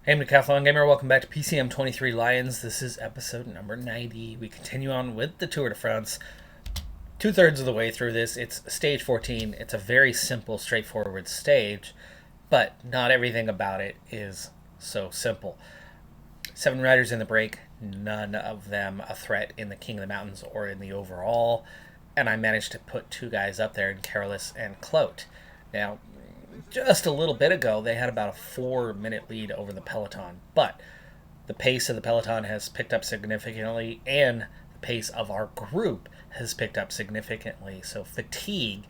Hey, Decathlon Gamer, welcome back to PCM23 Lions. This is episode number 90. We continue on with the Tour de France. Two-thirds of the way through this, it's stage 14. It's a very simple, straightforward stage, but not everything about it is so simple. 7 riders in the break, none of them a threat in the King of the Mountains or in the overall, and I managed to put 2 guys up there in Careless and Clote. Now, just a little bit ago, they had about a 4-minute lead over the peloton, but the pace of the peloton has picked up significantly, and the pace of our group has picked up significantly. So fatigue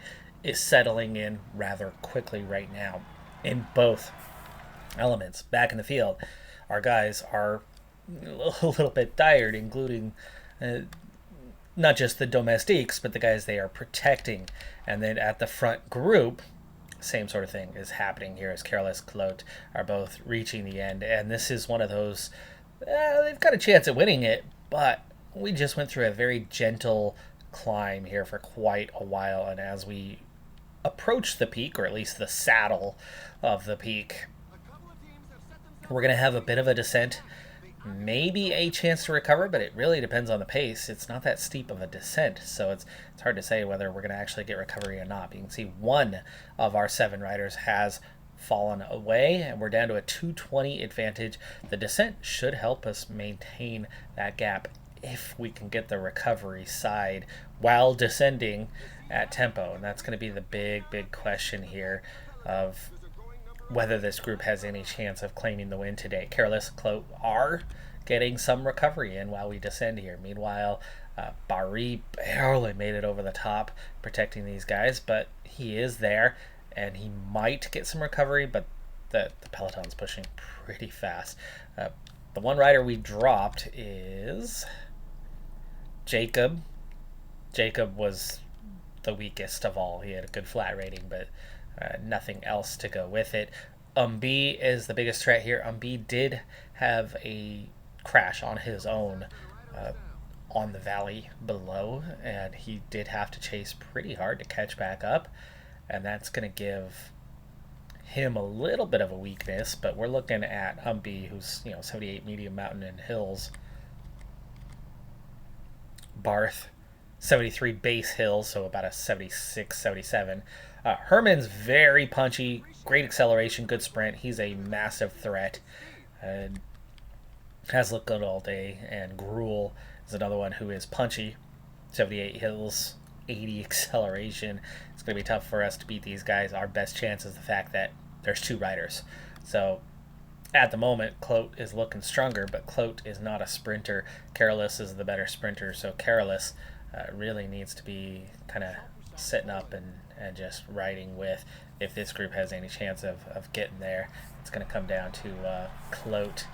is settling in rather quickly right now in both elements. Back in the field, our guys are a little bit tired, including not just the domestiques, but the guys they are protecting. And then at the front group, same sort of thing is happening here as Careless, Clote are both reaching the end. And this is one of those, they've got a chance at winning it, but we just went through a very gentle climb here for quite a while. And as we approach the peak, or at least the saddle of the peak, we're going to have a bit of a descent, maybe a chance to recover, but it really depends on the pace. It's not that steep of a descent, so it's hard to say whether we're going to actually get recovery or not. But you can see one of our 7 riders has fallen away, and we're down to a 220 advantage. The descent should help us maintain that gap if we can get the recovery side while descending at tempo, and that's going to be the big question here of whether this group has any chance of claiming the win today. Careless, Clote are getting some recovery in while we descend here. Meanwhile, Barry barely made it over the top protecting these guys, but he is there, and he might get some recovery, but the peloton's pushing pretty fast. The one rider we dropped is Jacob. Jacob was the weakest of all. He had a good flat rating, but nothing else to go with it. B is the biggest threat here. B did have a crash on his own on the valley below, and he did have to chase pretty hard to catch back up, and that's going to give him a little bit of a weakness. But we're looking at B, who's 78 medium mountain and hills. Barth, 73 base hills, so about a 76, 77. Herman's very punchy, great acceleration, good sprint. He's a massive threat. Has looked good all day. And Gruel is another one who is punchy, 78 hills, 80 acceleration. It's going to be tough for us to beat these guys. Our best chance is the fact that there's 2 riders. So at the moment, Clote is looking stronger, but Clote is not a sprinter. Careless is the better sprinter, so Careless really needs to be kind of sitting up and just riding with. If this group has any chance of getting there, it's going to come down to Clote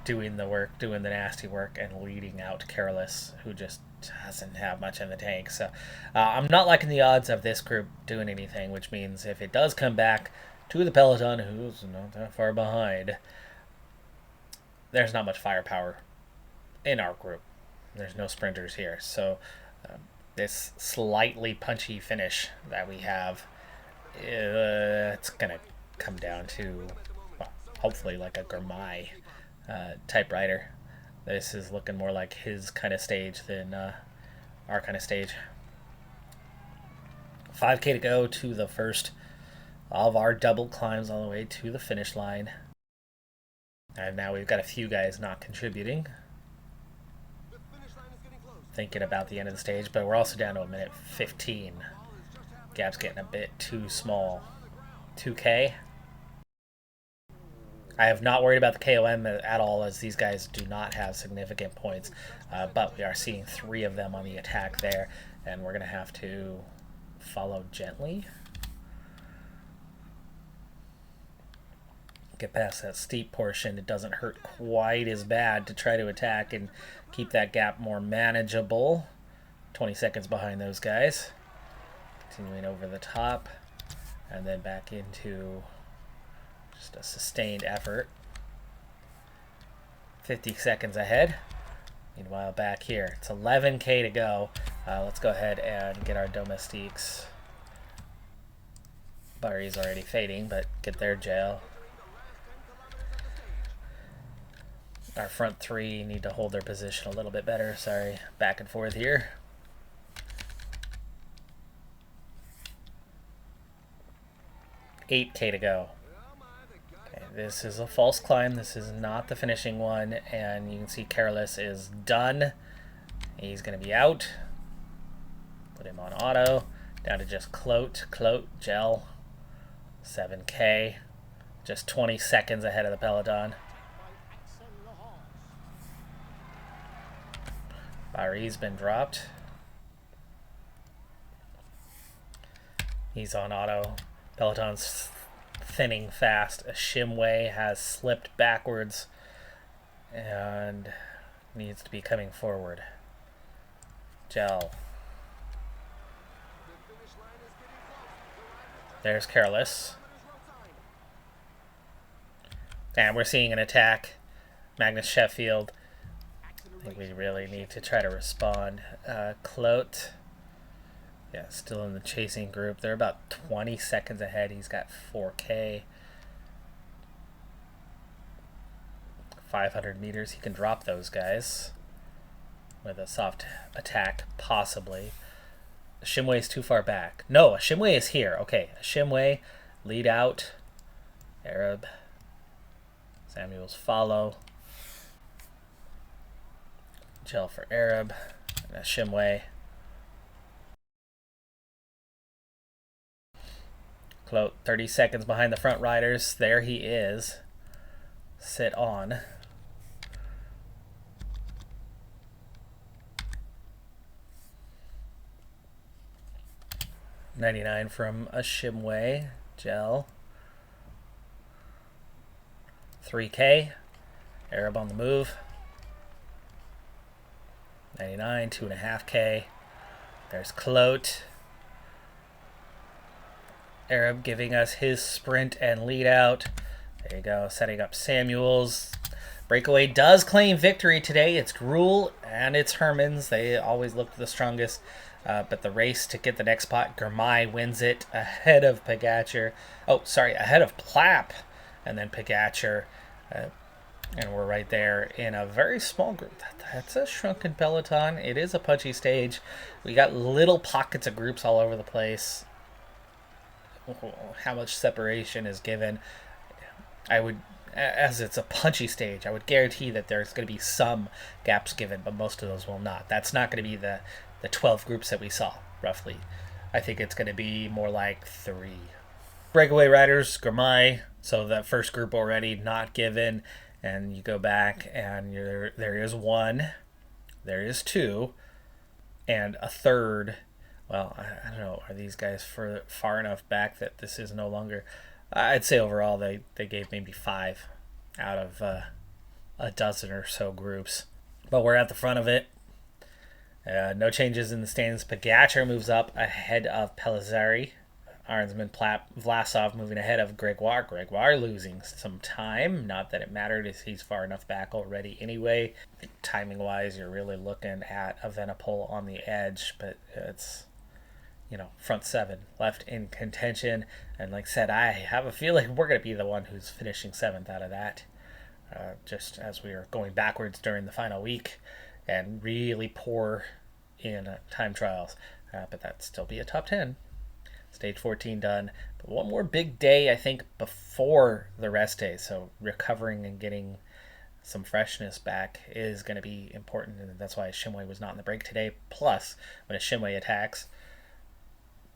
doing the work, doing the nasty work, and leading out Careless, who just doesn't have much in the tank. So I'm not liking the odds of this group doing anything, which means if it does come back to the peloton, who's not that far behind, there's not much firepower in our group. There's no sprinters here, so this slightly punchy finish that we have, it's going to come down to, well, hopefully like a Gourmet type rider. This is looking more like his kind of stage than our kind of stage. 5K to go to the first of our double climbs all the way to the finish line. And now we've got a few guys not contributing, thinking about the end of the stage, but we're also down to a minute 15. Gap's getting a bit too small. 2K. I have not worried about the KOM at all, as these guys do not have significant points, but we are seeing 3 of them on the attack there, and we're going to have to follow gently. Get past that steep portion. It doesn't hurt quite as bad to try to attack and keep that gap more manageable. 20 seconds behind those guys. Continuing over the top, and then back into just a sustained effort. 50 seconds ahead. Meanwhile, back here, it's 11K to go. Let's go ahead and get our domestiques. Barry's already fading, but get their gel. Our front three need to hold their position a little bit better. Sorry, back and forth here. $8K to go. Okay, this is a false climb. This is not the finishing one. And you can see Careless is done. He's going to be out. Put him on auto. Down to just Clote, Gel. 7K. Just 20 seconds ahead of the peloton. Barry's been dropped. He's on auto. Peloton's thinning fast. A Shimway has slipped backwards and needs to be coming forward. Gel. There's Careless. And we're seeing an attack. Magnus Sheffield. I think we really need to try to respond. Clote. Yeah, still in the chasing group. They're about 20 seconds ahead. He's got 4K. 500 meters. He can drop those guys with a soft attack, possibly. Shimway's too far back. No, Shimway is here. Okay, Shimway, lead out. Arab. Samuels follow. Gel for Arab. And Shimway. Clote 30 seconds behind the front riders. There he is. Sit on. $99 from a Shimway. Gel. 3K. Arab on the move. 99, 2.5K. There's Clote. Arab giving us his sprint and lead out. There you go, setting up Samuels. Breakaway does claim victory today. It's Gruel and it's Hermans. They always look the strongest. But the race to get the next spot, Germay wins it ahead of Pogacar. Oh, sorry, ahead of Plapp. And then Pogacar. And we're right there in a very small group. That's a shrunken peloton. It is a punchy stage. We got little pockets of groups all over the place. How much separation is given. I would, as it's a punchy stage, I would guarantee that there's going to be some gaps given, but most of those will not. That's not going to be the 12 groups that we saw, roughly. I think it's going to be more like 3. Breakaway riders, Germay, so that first group already not given, and you go back and there is 1, there is 2, and a third. Well, I don't know. Are these guys far enough back that this is no longer... I'd say overall they gave maybe 5 out of a dozen or so groups. But we're at the front of it. No changes in the standings. Pogacar moves up ahead of Pellizzari. Arnsman, Plapp, Vlasov moving ahead of Gregoire. Gregoire losing some time. Not that it mattered, as he's far enough back already anyway. Timing-wise, you're really looking at Evenepoel on the edge, but it's... front 7 left in contention. And like I said, I have a feeling we're going to be the one who's finishing 7th out of that. Just as we are going backwards during the final week and really poor in time trials. But that'd still be a top 10. Stage 14 done. But one more big day, I think, before the rest day. So recovering and getting some freshness back is going to be important. And that's why Shimway was not in the break today. Plus, when a Shimway attacks...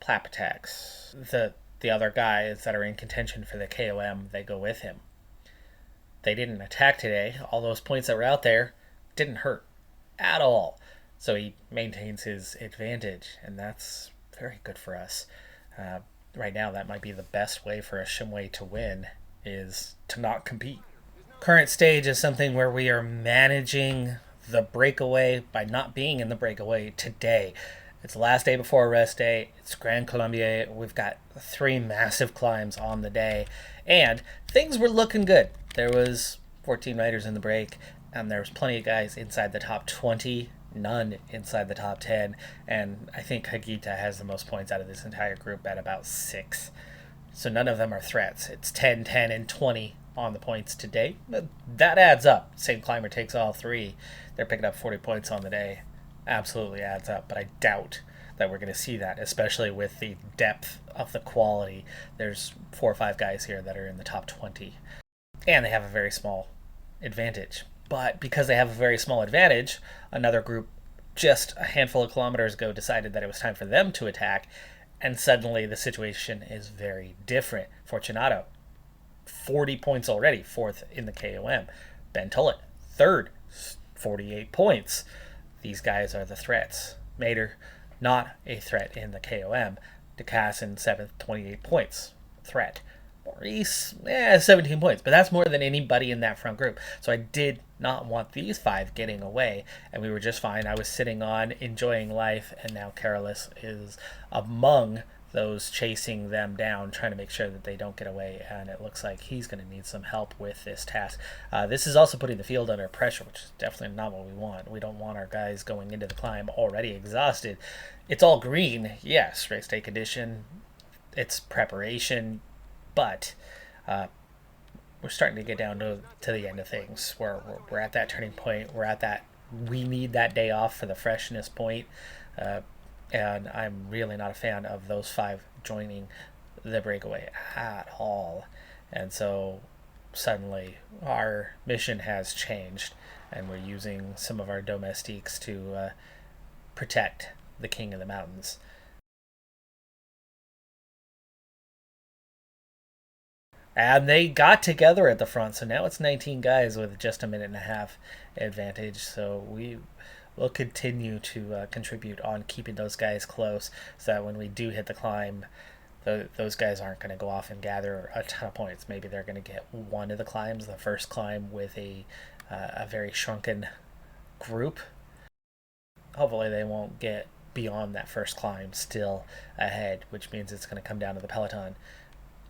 Plapp attacks. The other guys that are in contention for the KOM, they go with him. They didn't attack today. All those points that were out there didn't hurt at all. So he maintains his advantage, and that's very good for us. Right now, that might be the best way for a Shimway to win, is to not compete. Current stage is something where we are managing the breakaway by not being in the breakaway today. It's the last day before a rest day. It's Grand Colombier. We've got 3 massive climbs on the day. And things were looking good. There was 14 riders in the break, and there was plenty of guys inside the top 20, none inside the top 10. And I think Hagita has the most points out of this entire group at about 6. So none of them are threats. It's 10, 10, and 20 on the points today. That adds up. Same climber takes all three. They're picking up 40 points on the day. Absolutely adds up, but I doubt that we're going to see that, especially with the depth of the quality. There's 4 or 5 guys here that are in the top 20, and they have a very small advantage. But because they have a very small advantage, another group just a handful of kilometers ago decided that it was time for them to attack, and suddenly the situation is very different. Fortunato, 40 points already, 4th in the KOM. Ben Tullett, 3rd, 48 points. These guys are the threats. Mater, not a threat in the KOM. Decathlon, 7th, 28 points. Threat. Maurice, 17 points, but that's more than anybody in that front group. So I did not want these 5 getting away, and we were just fine. I was sitting on, enjoying life, and now Carolus is among those chasing them down, trying to make sure that they don't get away, and it looks like he's going to need some help with this task. This is also putting the field under pressure, which is definitely not what we want. We don't want our guys going into the climb already exhausted. It's all green, yes, race day condition, it's preparation, but we're starting to get down to the end of things. We're at that turning point. We're at that, we need that day off for the freshness point. And I'm really not a fan of those 5 joining the breakaway at all. And so suddenly our mission has changed, and we're using some of our domestiques to protect the king of the mountains. And they got together at the front, so now it's 19 guys with just a minute and a half advantage. So we will continue to contribute on keeping those guys close, so that when we do hit the climb, those guys aren't going to go off and gather a ton of points. Maybe they're going to get one of the climbs, the first climb, with a very shrunken group. Hopefully they won't get beyond that first climb still ahead, which means it's going to come down to the peloton.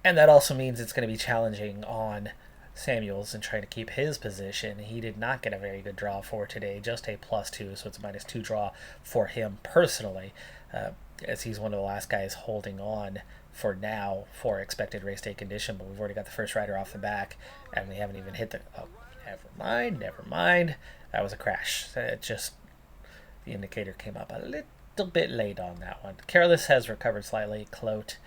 And that also means it's going to be challenging on Samuels and trying to keep his position. He did not get a very good draw for today, just a +2, so it's a -2 draw for him personally, as he's one of the last guys holding on for now for expected race day condition. But we've already got the first rider off the back, and we haven't even hit the... Oh, never mind. That was a crash. It just... The indicator came up a little bit late on that one. Careless has recovered slightly. Clote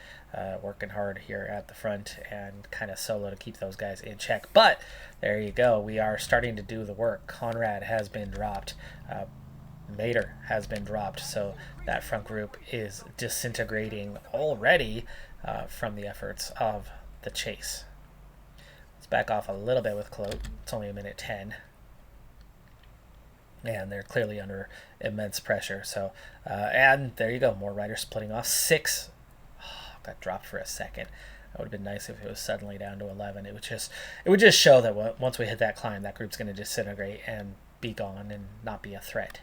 working hard here at the front and kind of solo to keep those guys in check. But there you go. We are starting to do the work. Conrad has been dropped. Mater has been dropped. So that front group is disintegrating already from the efforts of the chase. Let's back off a little bit with Clote. It's only a minute 10. And they're clearly under immense pressure. So, and there you go. More riders splitting off. 6. Oh, got dropped for a second. That would have been nice if it was suddenly down to 11. It would just show that once we hit that climb, that group's going to disintegrate and be gone and not be a threat.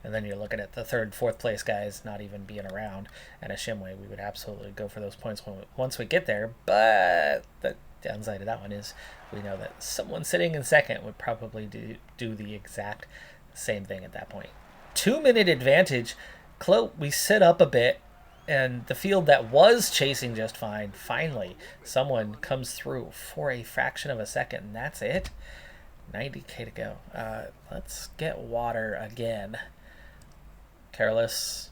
And then you're looking at the 3rd, 4th place guys not even being around. And a Shimway, we would absolutely go for those points once we get there. But the downside of that one is we know that someone sitting in 2nd would probably do the exact same thing at that point. 2-minute advantage. Clote, we sit up a bit, and the field that was chasing just fine, finally, someone comes through for a fraction of a second, and that's it. 90k to go. Let's get water again. Careless,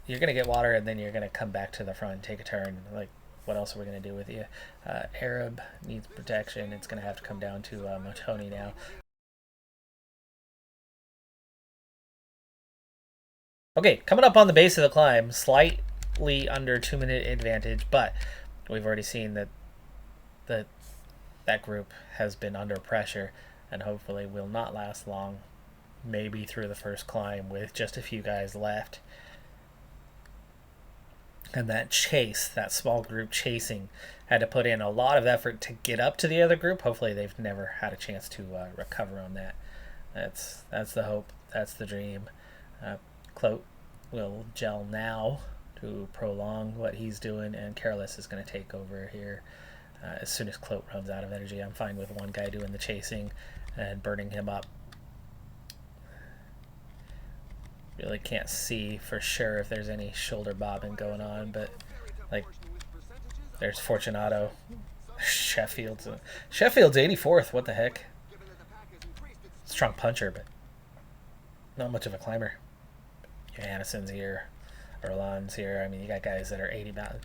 you're going to get water, and then you're going to come back to the front and take a turn. Like, what else are we going to do with you? Arab needs protection. It's going to have to come down to Motoni now. Okay, coming up on the base of the climb, slightly under 2-minute advantage, but we've already seen that that group has been under pressure and hopefully will not last long. Maybe through the first climb with just a few guys left. And that chase, that small group chasing, had to put in a lot of effort to get up to the other group. Hopefully they've never had a chance to recover on that. That's the hope. That's the dream. Clote will gel now to prolong what he's doing, and Careless is going to take over here as soon as Clote runs out of energy. I'm fine with one guy doing the chasing and burning him up. Really can't see for sure if there's any shoulder bobbing going on, but like there's Fortunato Sheffield's 84th. What the heck? Strong puncher, but not much of a climber. Johannessen's here. Erlan's here. I mean, you got guys that are 80 pounds.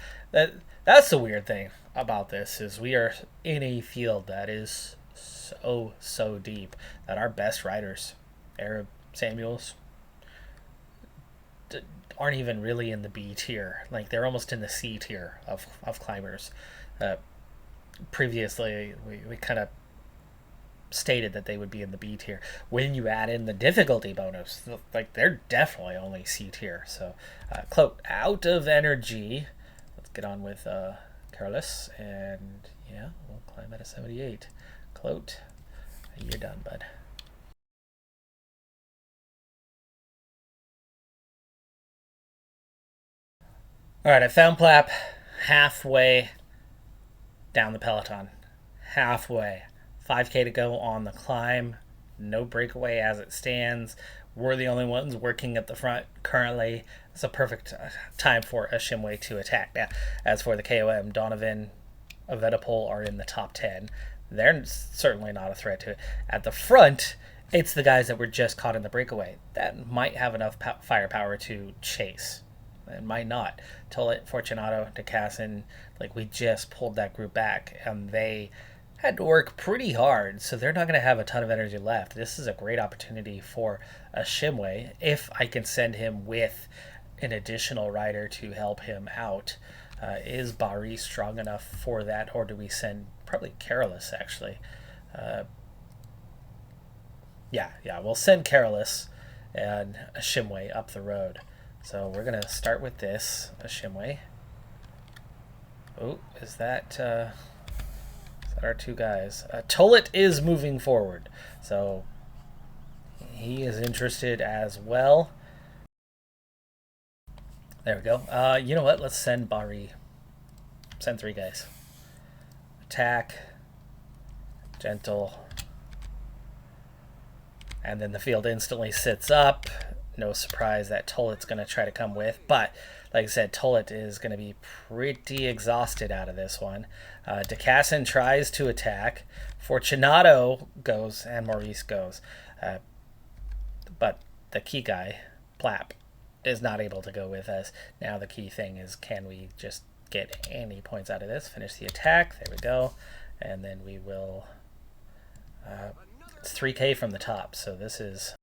That's the weird thing about this is we are in a field that is so deep that our best riders, Arab, Samuels, aren't even really in the B tier. Like they're almost in the C tier of climbers. Previously, we kind of stated that they would be in the B tier. When you add in the difficulty bonus, like they're definitely only C tier. So, Cloak out of energy. Let's get on with Carlos, and yeah, we'll climb at a 78. Cloak, you're done, bud. All right, I found Plap halfway down the peloton. Halfway. 5K to go on the climb. No breakaway as it stands. We're the only ones working at the front currently. It's a perfect time for a Shimway to attack. Now, as for the KOM, Donovan, Avedipol are in the top 10. They're certainly not a threat to it. At the front, it's the guys that were just caught in the breakaway. That might have enough firepower to chase. It might not. Tolet, Fortunato, Decathlon, like we just pulled that group back, and they had to work pretty hard, so they're not going to have a ton of energy left. This is a great opportunity for a Shimway if I can send him with an additional rider to help him out. Is Bari strong enough for that, or do we send probably Carolus actually? Yeah, we'll send Carolus and a Shimway up the road. So we're going to start with this, a Shimway. Oh, is that our two guys? Tolet is moving forward, so he is interested as well. There we go. You know what? Let's send Bari. Send 3 guys. Attack. Gentle. And then the field instantly sits up. No surprise that Tolet's going to try to come with. But, like I said, Tolet is going to be pretty exhausted out of this one. Decathlon tries to attack. Fortunato goes, and Maurice goes. But the key guy, Plap, is not able to go with us. Now the key thing is, can we just get any points out of this? Finish the attack. There we go. And then we will... it's 3K from the top, so this is...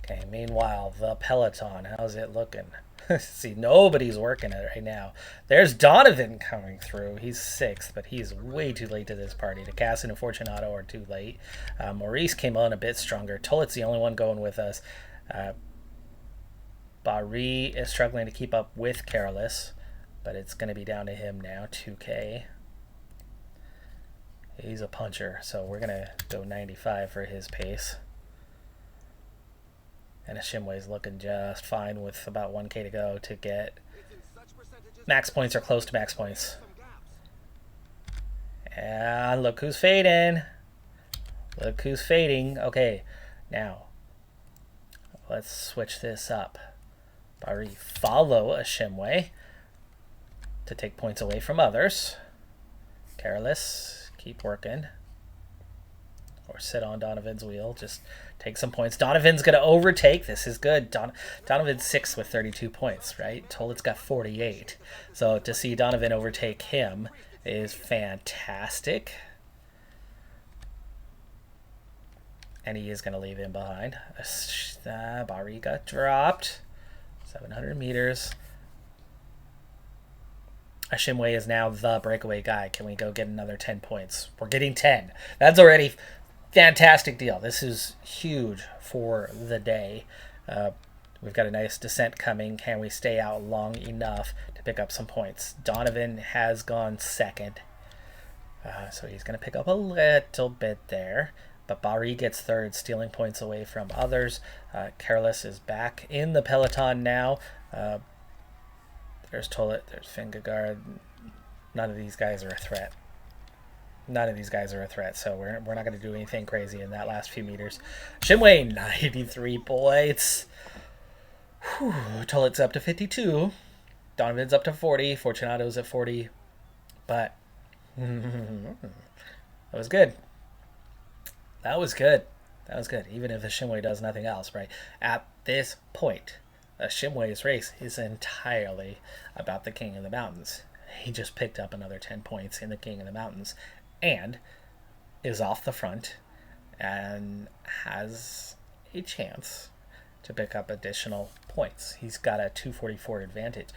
Okay, meanwhile, the peloton, how's it looking? See, nobody's working it right now. There's Donovan coming through. He's 6th, but he's way too late to this party. Decathlon and Fortunato are too late. Maurice came on a bit stronger. Tolet's the only one going with us. Bari is struggling to keep up with Carolus, but it's going to be down to him now, 2K. He's a puncher, so we're going to go 95 for his pace. And a Shimway's looking just fine with about 1K to go to get max points or close to max points. And look who's fading. Look who's fading. Okay, now let's switch this up. Bari, follow a Shimway to take points away from others. Careless, keep working. Or sit on Donovan's wheel. Just take some points. Donovan's going to overtake. This is good. Donovan's 6th with 32 points, right? Tolet's got 48. So to see Donovan overtake him is fantastic. And he is going to leave him behind. Bari got dropped. 700 meters. Shimway is now the breakaway guy. Can we go get another 10 points? We're getting 10. That's already... fantastic deal. This is huge for the day. We've got a nice descent coming. Can we stay out long enough to pick up some points? Donovan has gone 2nd. So he's going to pick up a little bit there. But Bari gets 3rd, stealing points away from others. Careless is back in the peloton now. There's Tolet. There's Fingergaard. None of these guys are a threat. None of these guys are a threat, so we're not going to do anything crazy in that last few meters. Shimway, 93 points. Tolet's up to 52. Donovan's up to 40. Fortunato's at 40. But that was good. That was good. That was good. Even if the Shimway does nothing else, right? At this point, Shimway's race is entirely about the King of the Mountains. He just picked up another 10 points in the King of the Mountains and is off the front and has a chance to pick up additional points. He's got a 244 advantage.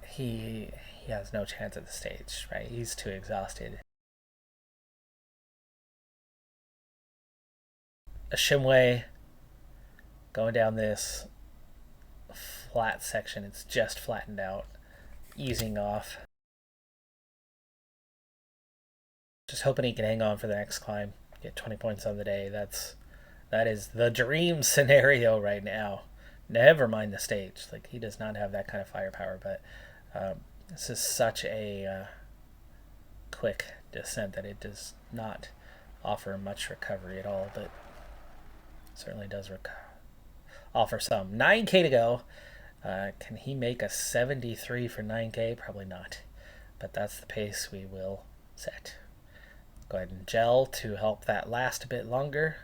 He has no chance at the stage, right? He's too exhausted. A Shimway going down this flat section. It's just flattened out, easing off. Just hoping he can hang on for the next climb, get 20 points on the day. That is the dream scenario right now. Never mind the stage. Like, he does not have that kind of firepower, but this is such a quick descent that it does not offer much recovery at all, but certainly does offer some. 9K to go. Can he make a 73 for 9K? Probably not, but that's the pace we will set. Go ahead and gel to help that last a bit longer.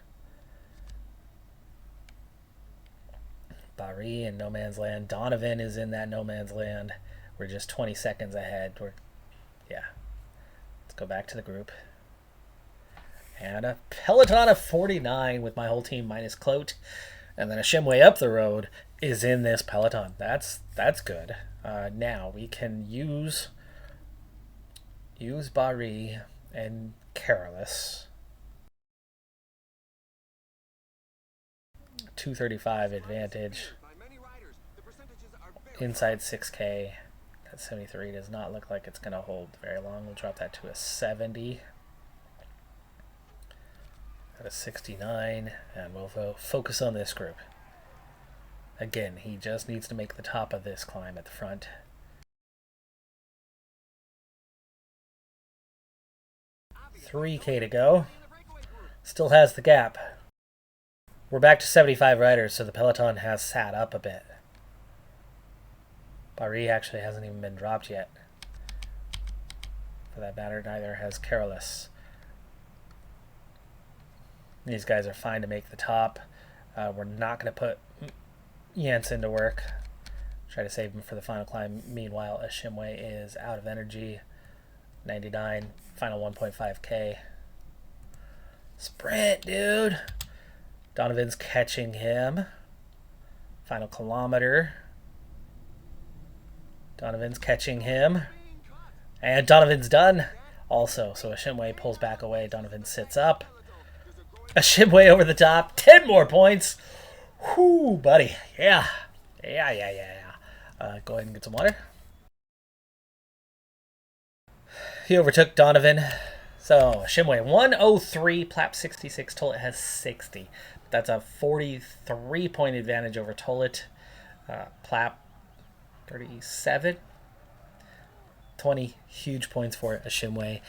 Barry in no man's land. Donovan is in that no man's land. We're just 20 seconds ahead. Let's go back to the group. And a peloton of 49 with my whole team minus Clote. And then a Shimway up the road is in this peloton. That's good. Now we can use Barry and Careless. 235 advantage. Inside 6K. That 73 does not look like it's going to hold very long. We'll drop that to a 70. At a 69. And we'll focus on this group. Again, he just needs to make the top of this climb at the front. $3K to go. Still has the gap. We're back to 75 riders, so the peloton has sat up a bit. Barry actually hasn't even been dropped yet. For that matter, neither has Careless. These guys are fine to make the top. We're not going to put Jansen to work. Try to save him for the final climb. Meanwhile, a Shimway is out of energy. 99. Final 1.5K. Sprint, dude. Donovan's catching him. Final kilometer. Donovan's catching him. And Donovan's done also. So a Shimway pulls back away. Donovan sits up. A Shimway over the top. 10 more points. Whoo, buddy. Yeah. Go ahead and get some water. He overtook Donovan. So, Shimway 103, Plap 66, Tollett has 60. That's a 43-point advantage over Tollett. Plap 37. 20 huge points for a Shimway.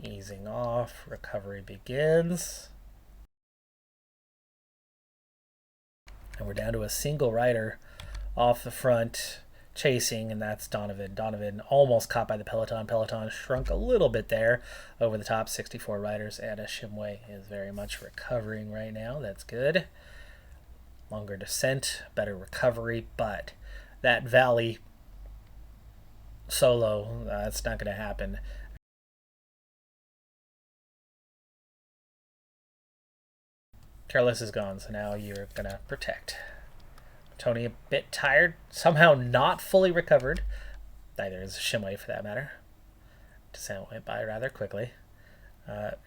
Easing off, recovery begins. And we're down to a single rider off the front chasing, and that's Donovan. Donovan almost caught by the peloton. Peloton shrunk a little bit there over the top. 64 riders, and a Shimway is very much recovering right now. That's good. Longer descent, better recovery, but that valley solo, that's not going to happen. Careless is gone, so now you're going to protect. Tony a bit tired, somehow not fully recovered. Neither is Shimway for that matter. Descent went by rather quickly.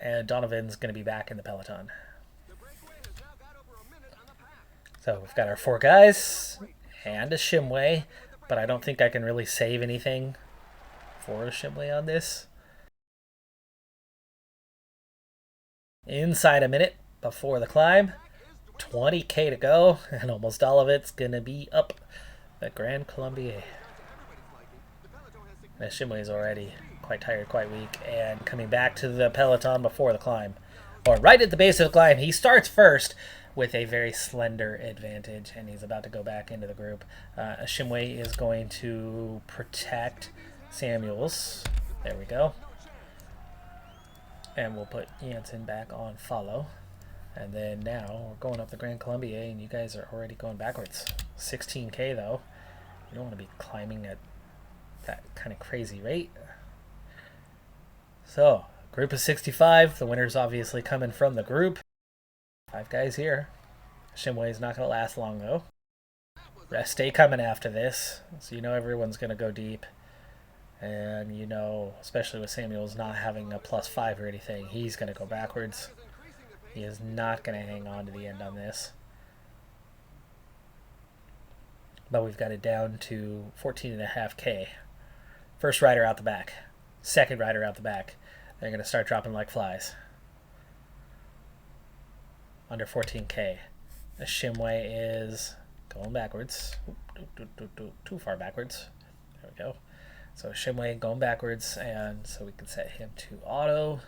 And Donovan's going to be back in the peloton. So we've got our 4 guys and a Shimway, but I don't think I can really save anything for a Shimway on this. Inside a minute before the climb. 20K to go, and almost all of it's going to be up the Grand Colombier. And Shimway is already quite tired, quite weak, and coming back to the peloton before the climb. Or right at the base of the climb. He starts first, with a very slender advantage, and he's about to go back into the group. Shimway is going to protect Samuels. There we go. And we'll put Jansen back on follow. And then now we're going up the Grand Colombier, and you guys are already going backwards. 16K though. You don't want to be climbing at that kind of crazy rate. So, group of 65. The winner's obviously coming from the group. 5 guys here. Shimway's not going to last long though. Rest day coming after this. So you know everyone's going to go deep. And you know, especially with Samuels not having a +5 or anything, he's going to go backwards. He is not going to hang on to the end on this. But we've got it down to 14.5K. First rider out the back. Second rider out the back. They're going to start dropping like flies. Under 14K. The Shimway is going backwards. Too far backwards. There we go. So Shimway going backwards, and so we can set him to auto.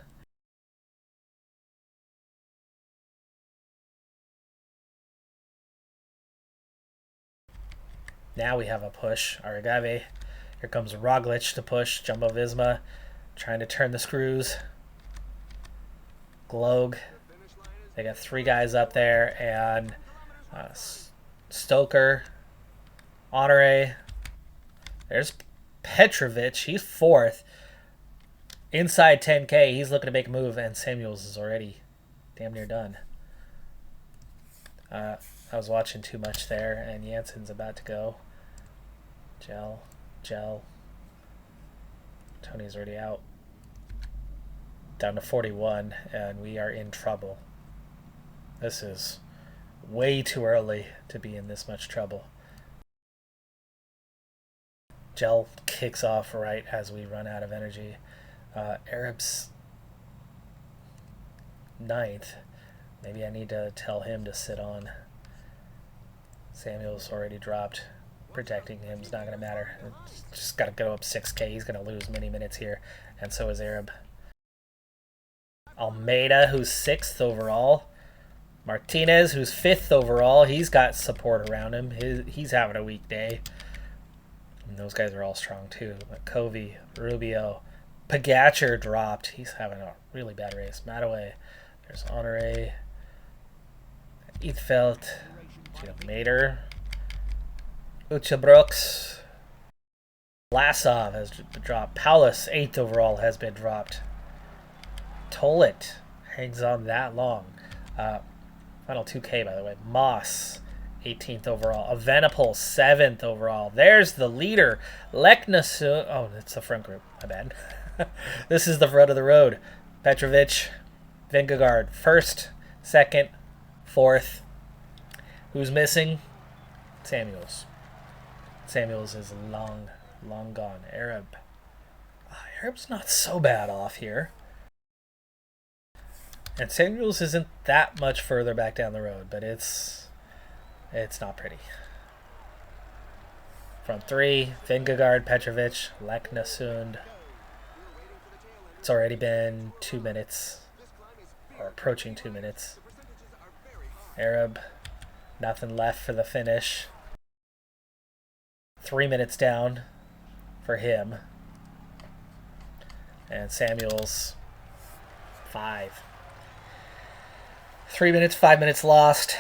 Now we have a push. Aragave. Here comes Roglic to push. Jumbo Visma trying to turn the screws. Glogue. They got 3 guys up there, and Stoker. Honore. There's Petrovic. He's 4th. Inside 10K. He's looking to make a move, and Samuels is already damn near done. I was watching too much there, and Jansen's about to go. Gel. Tony's already out. Down to 41, and we are in trouble. This is way too early to be in this much trouble. Gel kicks off right as we run out of energy. Arab's 9th. Maybe I need to tell him to sit on. Samuel's already dropped. Protecting him's not going to matter. Just got to go up 6K. He's going to lose many minutes here, and so is Arab. Almeida, who's 6th overall. Martinez, who's 5th overall. He's got support around him. He's having a weak day. And those guys are all strong too. But Covey, Rubio, Pogacar dropped. He's having a really bad race. Mataway. There's Honore. Eithfeld. Mater. Ucha Brooks. Vlasov has dropped. Paulus, 8th overall, has been dropped. Tollett hangs on that long. Final 2K, by the way. Moss, 18th overall. Evenepoel, 7th overall. There's the leader. Leknasu. Oh, it's the front group. My bad. This is the front of the road. Petrovic, Vingegaard, 1st, 2nd, 4th. Who's missing? Samuels. Samuels is long gone. Arab. Arab's not so bad off here. And Samuels isn't that much further back down the road, but it's not pretty. Front 3, Vingegaard, Petrovic, Leknassund. It's already been 2 minutes, or approaching 2 minutes. Arab, nothing left for the finish. 3 minutes down for him. And Samuels, 5. 3 minutes, 5 minutes lost.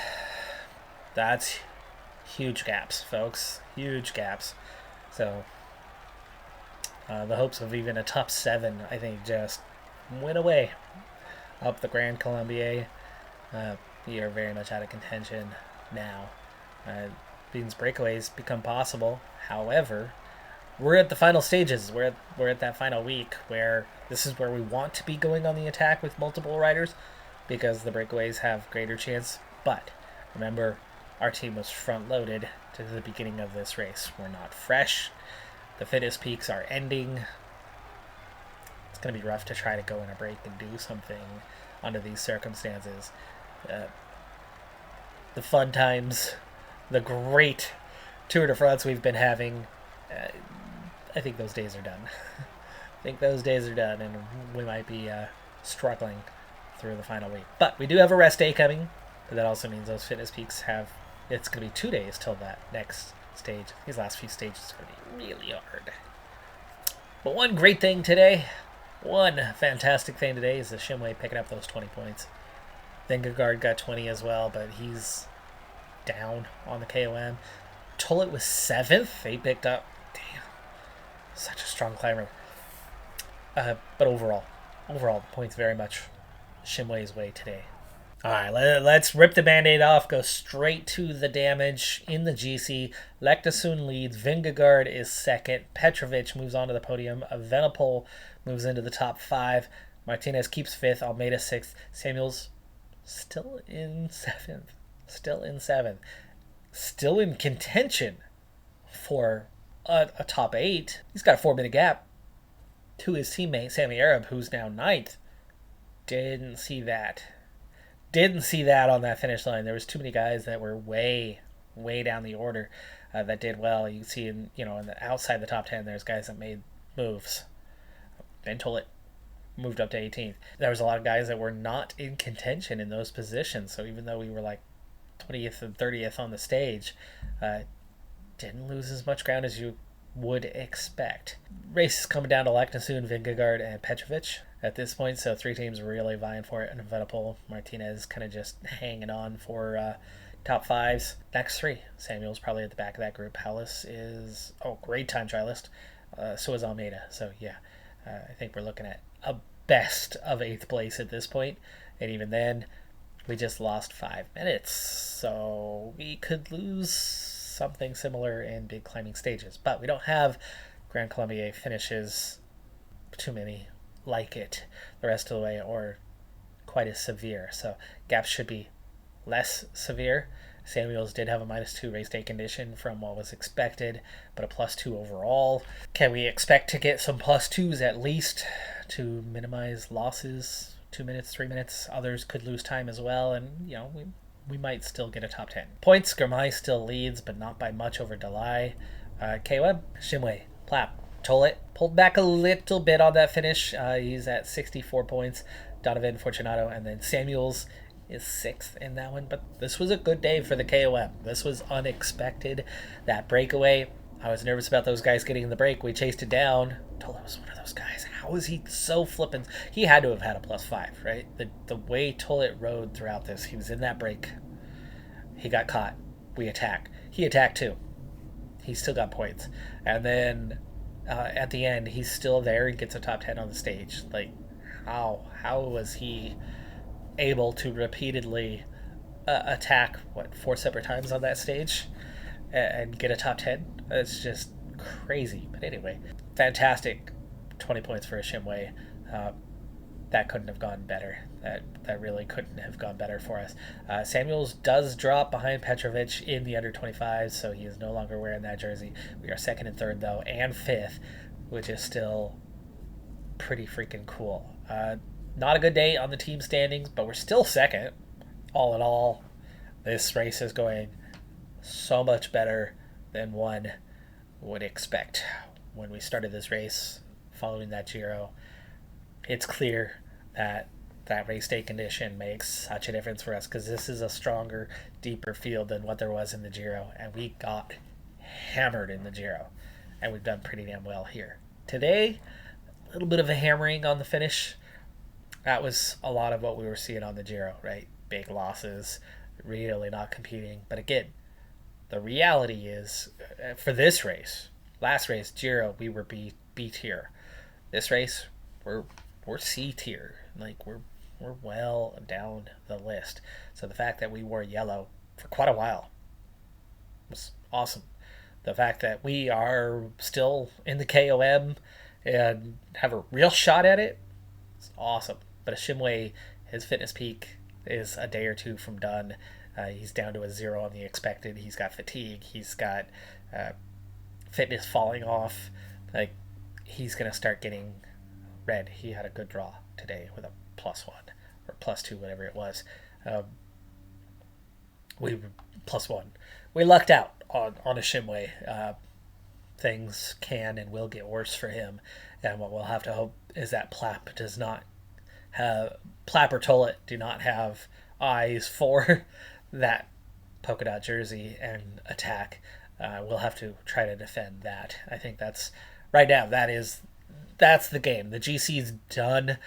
That's huge gaps, folks. Huge gaps. So, the hopes of even a top 7, I think, just went away. Up the Grand Colombier. We are very much out of contention now. These breakaways become possible. However, we're at the final stages. We're at that final week where this is where we want to be going on the attack with multiple riders because the breakaways have greater chance. But remember, our team was front-loaded to the beginning of this race. We're not fresh. The fitness peaks are ending. It's going to be rough to try to go in a break and do something under these circumstances. The fun times, the great Tour de France we've been having, I think those days are done. I think those days are done, and we might be struggling through the final week. But we do have a rest day coming. But that also means those fitness peaks have, it's going to be 2 days till that next stage. These last few stages are going to be really hard. But one great thing today, one fantastic thing today is the Shimway picking up those 20 points. Vingegaard got 20 as well, but he's down on the KOM. Tullet was 7th. They picked up, damn, such a strong climber. But overall, the points very much Shimway's way today. All right, let's rip the Band-Aid off, go straight to the damage in the GC. Lektasun leads, Vingegaard is 2nd, Petrovic moves on to the podium, Evenepoel moves into the top 5, Martinez keeps 5th, Almeida 6th, Samuels still in 7th, still in contention for a top 8. He's got a 4-minute gap to his teammate, Sammy Arab, who's now 9th. Didn't see that on that finish line. There was too many guys that were way down the order that did well. You can see in the outside the top 10, there's guys that made moves. Ben Tullet moved up to 18th. There was a lot of guys that were not in contention in those positions. So even though we were like 20th and 30th on the stage, didn't lose as much ground as you would expect. Race is coming down to Lektasun, Vingegaard, and Petrovic at this point, so 3 teams really vying for it, and Evenepoel, Martinez kind of just hanging on for top 5s. Next 3, Samuel's probably at the back of that group. Hallis is, great time trial list. So is Almeida. So yeah, I think we're looking at a best of 8th place at this point, and even then, we just lost 5 minutes, so we could lose something similar in big climbing stages. But we don't have Grand Colombier finishes too many like it the rest of the way, or quite as severe. So gaps should be less severe. Samuels did have a -2 race day condition from what was expected, but a +2 overall. Can we expect to get some +2s at least to minimize losses? 2 minutes, 3 minutes. Others could lose time as well, and we might still get a top 10. Points, Girmay still leads, but not by much over Delay. KOM, Shimway, Plapp, Tullet pulled back a little bit on that finish. He's at 64 points. Donovan, Fortunato, and then Samuels is 6th in that one. But this was a good day for the KOM. This was unexpected. That breakaway, I was nervous about those guys getting in the break. We chased it down. Tullet was one of those guys. How is he so flippin'? He had to have had a +5, right? The way Tullet rode throughout this, he was in that break. He got caught. We attack. He attacked too. He still got points. And then at the end, he's still there and gets a top 10 on the stage. Like, how was he able to repeatedly attack, 4 separate times on that stage and get a top 10? It's just crazy. But anyway, fantastic 20 points for a Shimway. That couldn't have gone better. That really couldn't have gone better for us. Samuels does drop behind Petrovic in the under 25s, so he is no longer wearing that jersey. We are 2nd and 3rd, though, and 5th, which is still pretty freaking cool. Not a good day on the team standings, but we're still 2nd. All in all, this race is going so much better than one would expect. When we started this race, following that Giro, it's clear that race day condition makes such a difference for us, because this is a stronger, deeper field than what there was in the Giro, and we got hammered in the Giro, and we've done pretty damn well here. Today, a little bit of a hammering on the finish. That was a lot of what we were seeing on the Giro, right? Big losses, really not competing. But again, the reality is, for this race, last race, Giro, we were B tier. This race, we're C tier. Like, we're well down the list. So the fact that we wore yellow for quite a while was awesome. The fact that we are still in the KOM and have a real shot at it is awesome. But a Shimway, his fitness peak is a day or 2 from done. He's down to a 0 on the expected. He's got fatigue. He's got fitness falling off. Like, he's going to start getting red. He had a good draw today with a +1 or +2, whatever it was. We +1. We lucked out on a Shimway. Things can and will get worse for him, and what we'll have to hope is that Plapp or Tullet do not have eyes for that polka dot jersey and attack. We'll have to try to defend that. I think that's right now. That's the game. The GC's done.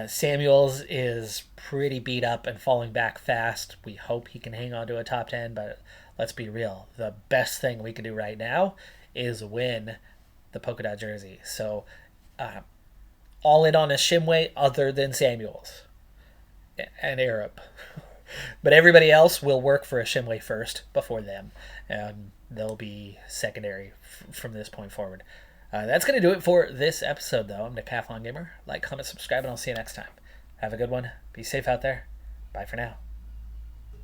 Samuels is pretty beat up and falling back fast. We hope he can hang on to a top 10, but let's be real. The best thing we can do right now is win the polka dot jersey. So all in on a Shimway other than Samuels and Arab. But everybody else will work for a Shimway first before them. And they'll be secondary from this point forward. That's going to do it for this episode, though. I'm Decathlon Gamer. Like, comment, subscribe, and I'll see you next time. Have a good one. Be safe out there. Bye for now.